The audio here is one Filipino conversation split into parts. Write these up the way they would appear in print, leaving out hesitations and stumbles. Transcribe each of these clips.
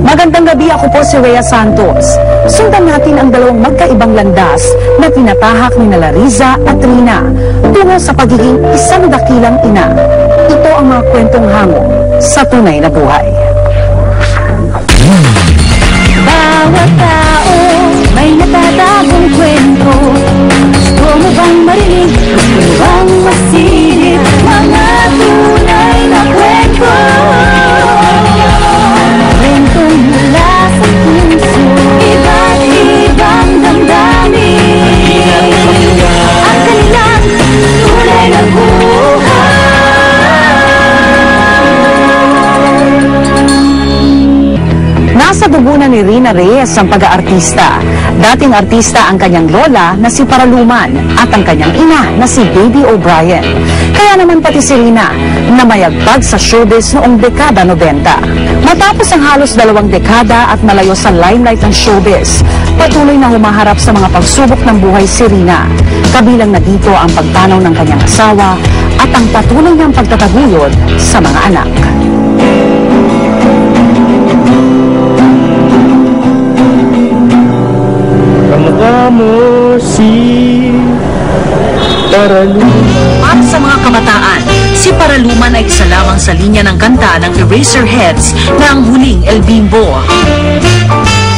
Magandang gabi, ako po si Rhea Santos. Sundan natin ang dalawang magkaibang landas na tinatahak ni Larissa at Rina tungo sa pagiging isang dakilang ina. Ito ang mga kwentong hango sa tunay na buhay. Bawat tao may natatagong kwento. Gusto mo bang marinig? Gusto mo bang masilip? Mga tunay na kwento. Kwentong mula sa puso, iba't ibang damdamin. Ang kanilang tunay na buhay. Nasa dugo na ni Rina Reyes ang pag-aartista. Dating artista ang kanyang lola na si Paraluman at ang kanyang ina na si Baby O'Brien. Kaya naman pati si Rina na mayagpag sa showbiz noong dekada 90. Matapos ang halos 2 dekada at malayo sa limelight ng showbiz, patuloy na humaharap sa mga pagsubok ng buhay si Rina. Kabilang na dito ang pagtanaw ng kanyang asawa at ang patuloy niyang pagtataguyod sa mga anak. Kamukha mo si Paraluman. Para sa mga kabataan, si Paraluman ay isa lamang sa linya ng kanta ng Eraserheads na ang huling El Bimbo.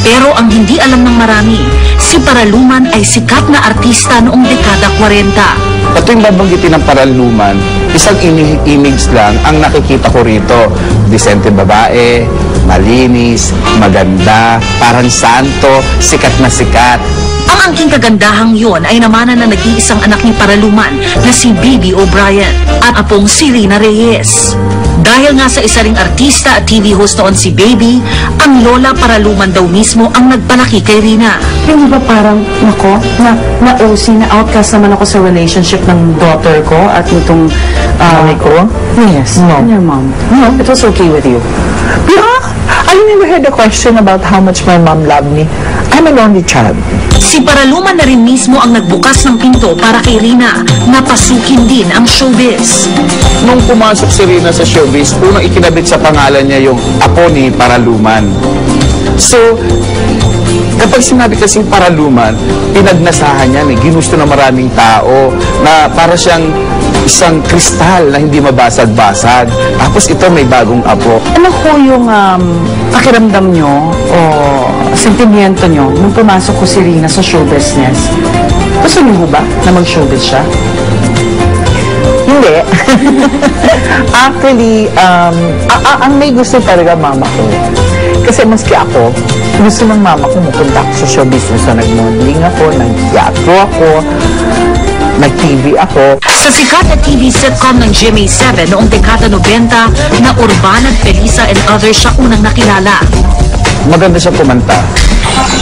Pero ang hindi alam ng marami, si Paraluman ay sikat na artista noong dekada 40. At yung babanggitin ng Paraluman, isang image lang ang nakikita ko rito. Disente babae, malinis, maganda, parang santo, sikat na sikat. Ang angking kagandahang yon ay namanan na nag-iisang anak ni Paraluman na si Baby O'Brien at apong si Rina Reyes. Dahil nga sa isa ring artista at TV host noon si Baby, ang lola Paraluman daw mismo ang nagpalaki kay Rina. Hindi ba parang, na-OC, na-outcast naman ako sa relationship ng daughter ko at nitong... ko? Yes. No. And your mom. No, it was okay with you. Yeah, I never had a question about how much my mom loved me. I'm an only child. Si Paraluman na rin mismo ang nagbukas ng pinto para kay Rina na pasukin din ang showbiz. Nung pumasok si Rina sa showbiz, unang ikinabit sa pangalan niya yung apo ni Paraluman. So, kapag sinabi kasing Paraluman, pinagnasahan niya, ginusto ng maraming tao na para siyang isang kristal na hindi mabasag-basag. Tapos ito may bagong apo. Ano ko yung pakiramdam nyo o sentimiento nyo nung pumasok ko si Rina sa show business? Gusto niyo ba na mag-showbiz siya? Hindi. Actually, ang may gusto talaga mama ko. Kasi maski ako, gusto ng mama ko mapunta ako sa show business. So, nag-modeling ako, nag-teatro ako, nag-TV ako. Sa sikat na TV sitcom ng GMA7 noong dekada 90 na Urban at Felisa and Others siya unang nakilala. Maganda siya kumanta.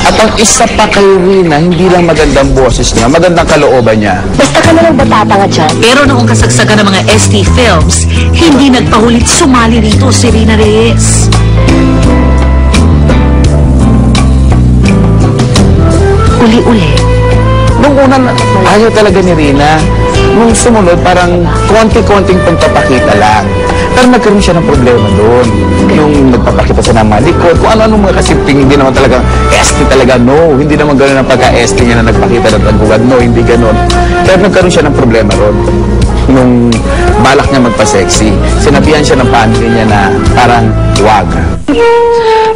At ang isa pa kay Rina, hindi lang magandang boses niya, magandang kalooban niya. Basta ka nalang batatanga dyan. Pero noong kasagsagan ng mga ST Films, hindi nagpahulit sumali rito si Rina Reyes. Uli-uli. Nung una, ayaw talaga ni Rina. Nung sumunod, parang konti-konting pagpapakita lang. Pero nagkaroon siya ng problema doon. Nung nagpapakita siya ng mga likod, kung ano-ano mga kasipting, hindi naman talaga ST talaga, no. Hindi naman gano'n ang pagka-ST niya na nagpakita ng tagbuwad, no, hindi gano'n. Pero nagkaroon siya ng problema roon. Nung balak niya magpa-sexy, sinabihan siya ng family niya na parang wag.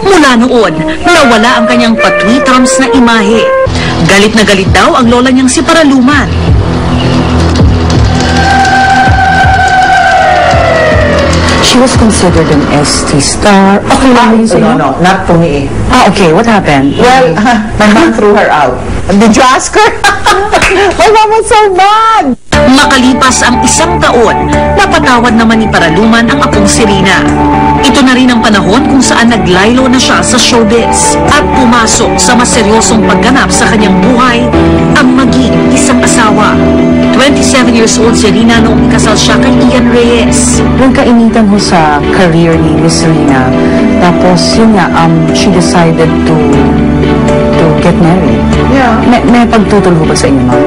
Mula noon, nawala ang kanyang patwitams na imahe. Galit na galit daw ang lola niyang si Paraluman. She was considered an ST star. Okay lang yun sa'yo? No, not for me. Okay, what happened? Well, my mom threw her out. Did you ask her? My mom was so mad! Makalipas ang 1 taon, napatawad naman ni Paraluman ang apong si Rina. Ito na rin ang panahon kung saan naglaylo na siya sa showbiz at pumasok sa mas seryosong pagganap sa kanyang buhay, ang maging isang asawa. 27 years old si Rina noong ikasal siya kay Ian Reyes. Doon kainitan ho sa career ni Miss Rina. Tapos, yun nga, she decided to get married. Yeah. May pagtutol ho ba sa inyo, ma'am?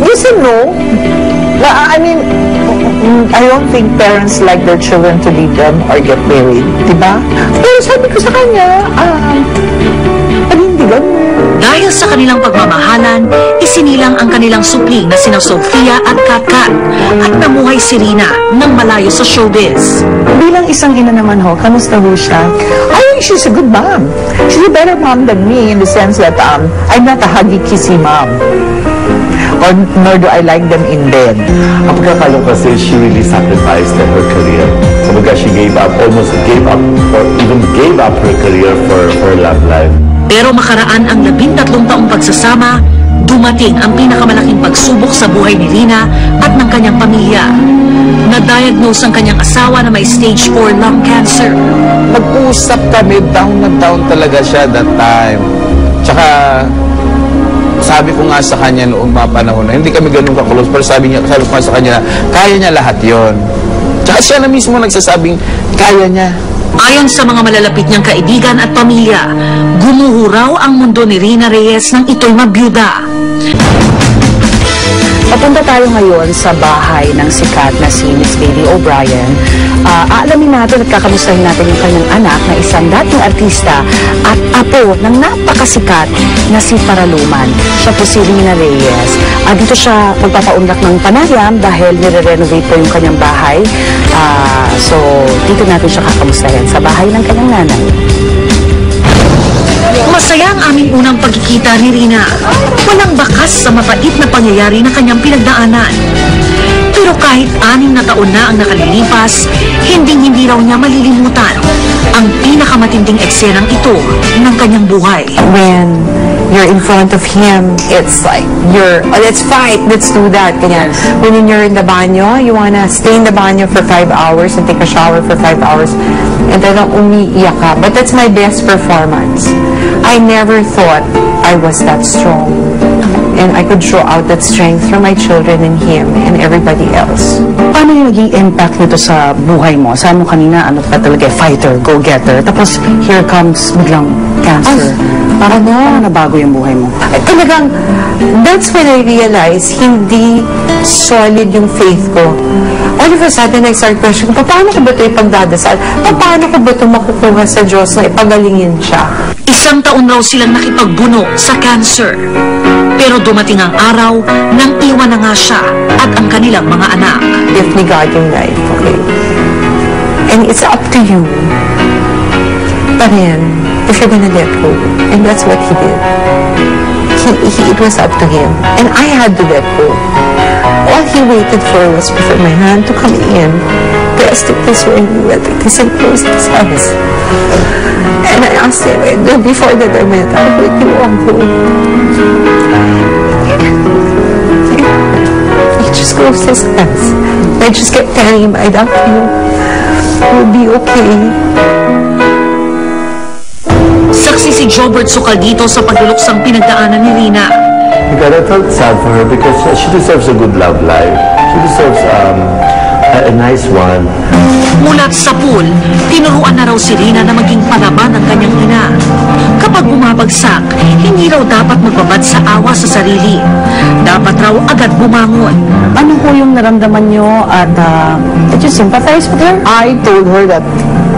Yes and no. I mean, I don't think parents like their children to leave them or get married, di ba? Pero sabi ko sa kanya, panindigan mo. Dahil sa kanilang pagmamahalan, isinilang ang kanilang supling na sina Sofia at Katkat at namuhay si Rina nang malayo sa showbiz. Bilang isang ina naman ho, kamusta ho siya? I think she's a good mom. She's a better mom than me in the sense that I'm not a huggy, kissy mom. Or nor do I like them in bed. Ang pagkakalo kasi, she really sacrificed her career. Sabaga, she almost gave up, or even gave up her career for her love life. Pero makaraan ang 13 taong pagsasama, dumating ang pinakamalaking pagsubok sa buhay ni Rina at ng kanyang pamilya. Na-diagnose ang kanyang asawa na may stage 4 lung cancer. Nag-usap kami, down na down talaga siya that time. Tsaka, sabi ko nga sa kanya noong mga panahon na, hindi kami ganun kakulos, pero sabi ko nga sa kanya, kaya niya lahat yon. Tsaka siya na mismo nagsasabing, kaya niya. Ayon sa mga malalapit niyang kaibigan at pamilya, gumuho raw ang mundo ni Rina Reyes nang ito'y mabiyuda. Papunta tayo ngayon sa bahay ng sikat na si Miss Baby O'Brien. Aalamin natin at kakamustahin natin yung kanyang anak na isang dating artista at apo ng napakasikat na si Paraluman. Siya po si Rina Reyes. Dito siya magpapaunlak ng panayam dahil nire-renovate po yung kanyang bahay. So, dito natin siya kakamustahin sa bahay ng kanyang nanay. Masaya ang aming unang pagkikita ni Rina. Walang bakas sa mapait na pangyayari na kanyang pinagdaanan. Pero kahit 6 na taon na ang nakalilipas, hindi raw niya malilimutan ang pinakamatinding eksenang ito ng kanyang buhay. When you're in front of him, it's like, let's fight, let's do that. Ganyan. When you're in the banyo, you wanna stay in the banyo for 5 hours and take a shower for 5 hours and then umiiyak ka. But that's my best performance. I never thought I was that strong. And I could show out that strength for my children and him and everybody else. Paano yung naging impact nito sa buhay mo? Sabi mo kanina, ano pa talaga, fighter, go-getter. Tapos, here comes biglang cancer. Parang nabago yung buhay mo? Talagang, that's when I realized hindi solid yung faith ko. All of a sudden, I started questioning, paano ko ba ito ipagdadasal? Paano ko ba ito makukuha sa Diyos na ipagalingin siya? 1 taon raw silang nakipagbuno sa cancer. Pero dumating ang araw nang iwan na nga siya at ang kanilang mga anak. Give me God yung life, okay? And it's up to you. But then, if you're gonna let go, and that's what he did. It was up to him. And I had to let go. All he waited for was for my hand to come in, pressed it this way, went like this, and closed his eyes. And I asked him, before that I went, I with you, Uncle. He just closed his eyes. I just kept telling him, I love you. You'll be okay. Saksi si Jobert Sukaldito sa pagluluksang pinagdaanan ni Rina. Because I felt sad for her because she deserves a good love life. She deserves a nice one. Mulat sa pool, tinuruan na raw si Rina na maging palaban ng kanyang ina. Kapag bumabagsak, hindi raw dapat magbabad sa awa sa sarili. Dapat raw agad bumangon. Ano po yung naramdaman nyo at did you sympathize with her? I told her that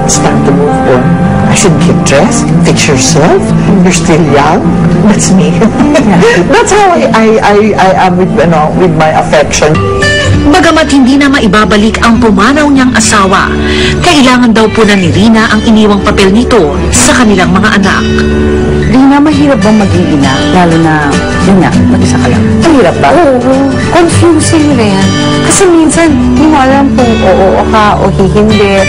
it's time to move on. I should get dressed, fix yourself. You're still young. That's me. That's how I am with my affection. Bagamat hindi na maibabalik ang pumanaw niyang asawa, kailangan daw po na ni Rina ang iniwang papel nito sa kanilang mga anak. Rina, mahirap bang maging ina? Lalo na, yun nga, mag-isa ka lang. Mahirap ba? Oo, confusing rin. Kasi minsan, hindi mo alam kung oo ka o hindi.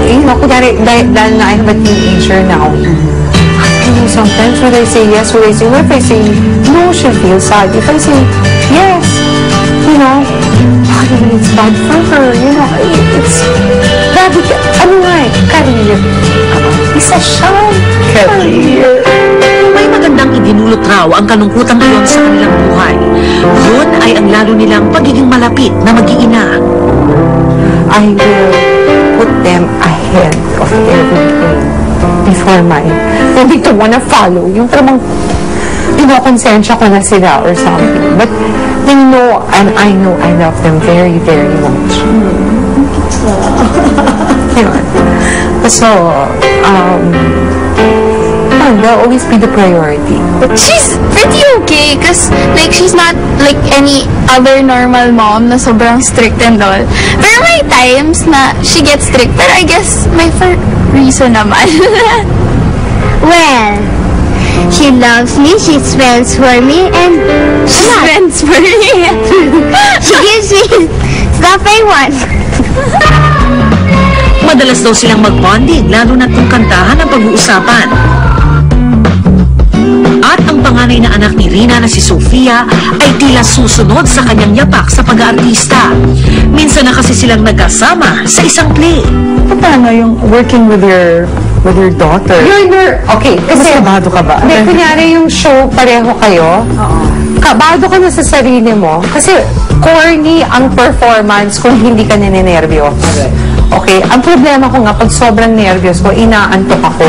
You know, dahil na I have a teenager now, you know, sometimes when I say yes, what if I say no, she'll feel sad. If I say yes, you know, it's bad for her, you know, it's grabe ka, ano nga career. Isa siyang career. May magandang idinulot raw ang kalungkutan ngayon sa kanilang buhay. Yun ay ang lalo nilang pagiging malapit na mag-iina. I will put them ahead of everything before mine. Hindi to wanna follow. Yung tamang pinokonsensya ko na sila or something. But they know, and I know I love them very, very much. Yun. So, they'll always be the priority. She's pretty okay because like she's not like any other normal mom na sobrang strict and all. Pero may times na she gets strict, pero I guess may for reason naman. Well, she loves me, she smells for me, and She spends for me. she gives me stuff I want. Madalas daw silang mag-bonding, lalo na kung kantahan ang pag-uusapan. At ang panganay na anak ni Rina na si Sofia ay tila susunod sa kanyang yapak sa pag-aartista. Minsan na kasi silang nagkasama sa isang play. Paano yung working with your daughter? Okay, kasi kabado ka ba? Hindi, kunyari yung show, pareho kayo. Kabado ka na sa sarili mo. Kasi corny ang performance kung hindi ka ninenervyos. Okay, ang problema ko nga, pag sobrang nervyos ko, inaantok ako.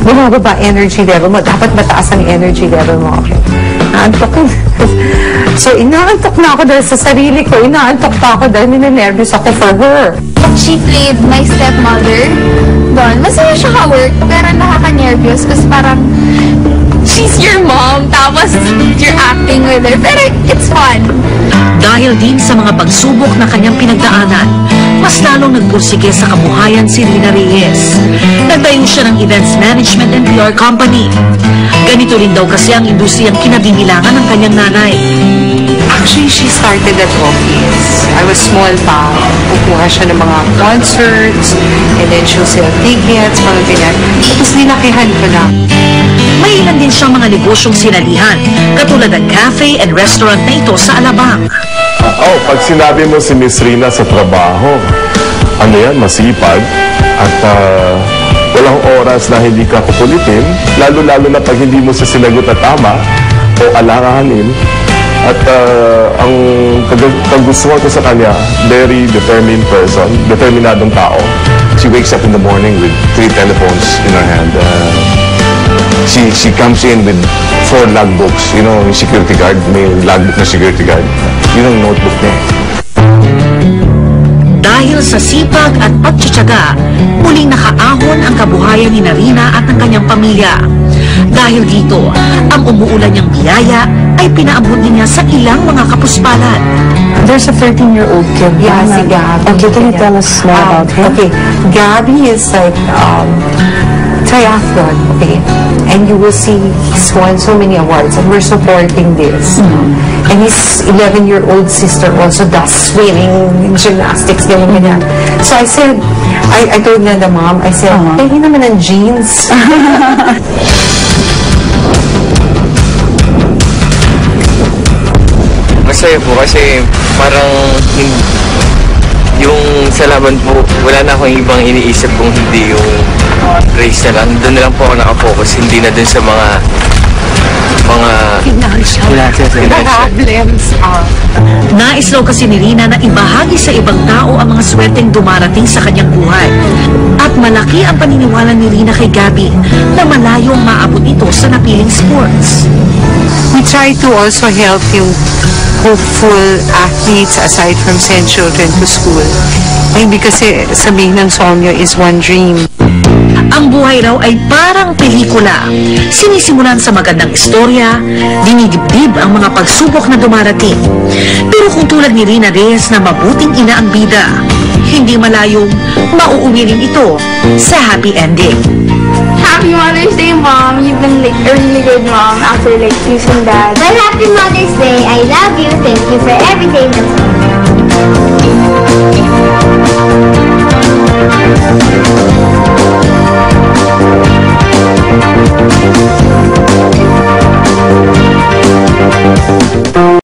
Bumababa energy level mo. Dapat mataas ang energy level mo. Okay, naantok ko. So, inaantok na ako dahil sa sarili ko. Inaantok pa ako dahil ninenervyos ako for her. She played my stepmother doon. Masaya siya ka-work, pero nakaka-nervous kasi parang she's your mom, tapos you're acting with her. Pero it's fun. Dahil din sa mga pagsubok na kanyang pinagdaanan, mas lalong nagpursige sa kabuhayan si Rina Reyes. Nagtayo siya ng events management and PR company. Ganito rin daw kasi ang industriyang kinabibilangan ng kanyang nanay. Actually, she started at office. I was small pa. Kukuha siya ng mga concerts, and then she'll sell tickets, mga ganyan. Tapos nilakihan ko na. May ilan din siyang mga negosyong sinalihan, katulad ng cafe and restaurant na ito sa Alabang. Pag sinabi mo si Miss Rina sa trabaho, ano yan, masipag, at walang oras na hindi ka kukulitin, lalo-lalo na pag hindi mo sa sinagot na tama o alanganin. At ang kagustuhan ko sa kanya, very determined person, determinadong tao. She wakes up in the morning with 3 telephones in her hand. She comes in with 4 logbooks. You know, yung security guard, may logbook na security guard. Yun ang notebook niya. Dahil sa sipag at pagtsatsaga, muling nakaahon ang kabuhayan ni Rina at ng kanyang pamilya. Dahil dito, ang umuulan niyang biyaya ay pinaabot niya sa ilang mga kapuspalan. There's a 13-year-old kid. Yeah, si Gabby. Okay, can you tell us more about him? Okay, Gabby is like triathlon, okay? And you will see he's won so many awards and we're supporting this. And his 11-year-old sister also does swimming, gymnastics, ganyan. So I said, I told na the mom, I said, pwede naman ng jeans. Masaya po kasi parang yung sa laban po, wala na akong ibang iniisip kung hindi yung race na lang. Doon na lang po ako nakafocus, hindi na dun sa mga Financial problems. Nais raw kasi ni Rina na ibahagi sa ibang tao ang mga swerteng dumarating sa kanyang buhay. At malaki ang paniniwala ni Rina kay Gabby na malayong maabot ito sa napiling sports. We try to also help yung hopeful athletes aside from send children to school. Hindi kasi sabihin ng Somyo is one dream. Ang buhay raw ay parang pelikula. Sinisimulan sa magandang istorya, dinidibdib ang mga pagsubok na dumarating. Pero kung tulad ni Rina Reyes na mabuting ina ang bida, hindi malayong mauuwi rin ito sa happy ending. Happy Mother's Day, Mom. You've been like a really good mom after like losing Dad. Well, happy Mother's Day. I love you. Thank you for everything.